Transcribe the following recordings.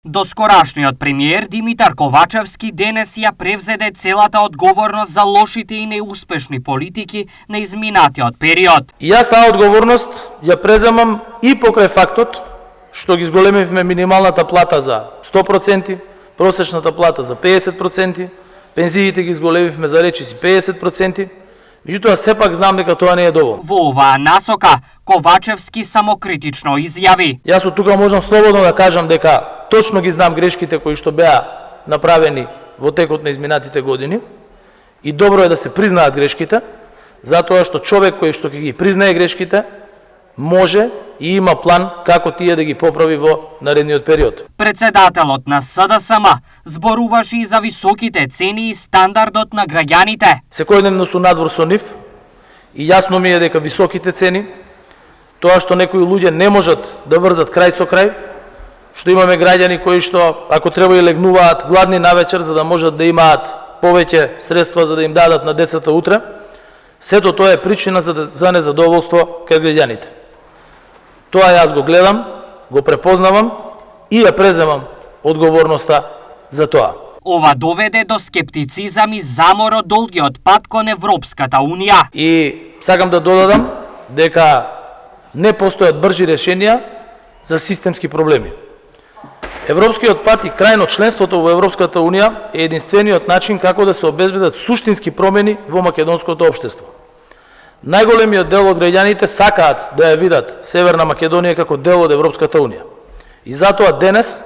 Доскорашниот премиер Димитар Ковачевски денес ја превзеде целата одговорност за лошите и неуспешни политики на изминатиот период. И јас таа одговорност ја преземам и покрај фактот што ги зголемивме минималната плата за 100%, просечната плата за 50%, пензиите ги зголемивме за речиси 50%, меѓутоа сепак знам дека тоа не е доволно. Во оваа насока Ковачевски самокритично изјави: Јас од тука можам слободно да кажам дека точно ги знам грешките кои што беа направени во текот на изминатите години и добро е да се признаат грешките, затоа што човек кој што ќе ги признае грешките може и има план како тие да ги поправи во наредниот период. Председателот на СДСМ зборуваше и за високите цени и стандардот на граѓаните. Секојдневно су надвор со нив и јасно ми е дека високите цени, тоа што некои луѓе не можат да врзат крај со крај, што имаме граѓани кои што ако треба и легнуваат гладни навечер за да можат да имаат повеќе средства за да им дадат на децата утре, сето тоа е причина за незадоволство кај граѓаните. Тоа јас го гледам, го препознавам и ја преземам одговорноста за тоа. Ова доведе до скептицизам и замор од долгиот пат кон Европската Унија. И сакам да додадам дека не постојат бржи решенија за системски проблеми. Европскиот пат и крајно членството во Европската Унија е единствениот начин како да се обезбедат суштински промени во македонското општество. Најголемиот дел од граѓаните сакаат да ја видат Северна Македонија како дел од Европската Унија. И затоа денес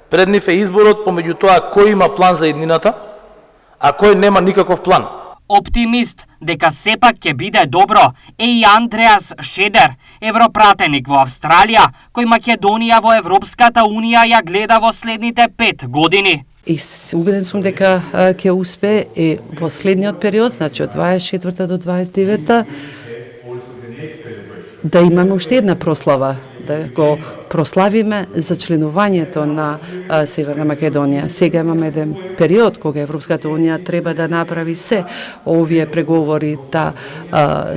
пред нив е изборот помеѓу тоа кој има план за иднината, а кој нема никаков план. Оптимист дека сепак ќе биде добро е и Андреас Шедер, европратеник во Австралија, кој Македонија во Европската Унија ја гледа во следните 5 години. И убеден сум дека ќе успее и во следниот период, значи од 24 до 29 да имаме уште една прослава, да го прославиме за членувањето на Северна Македонија. Сега имаме еден период кога Европската Унија треба да направи се овие преговори да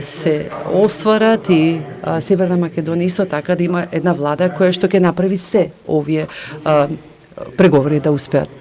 се остварат и Северна Македонија исто така да има една влада која што ќе направи се овие преговори да успеат.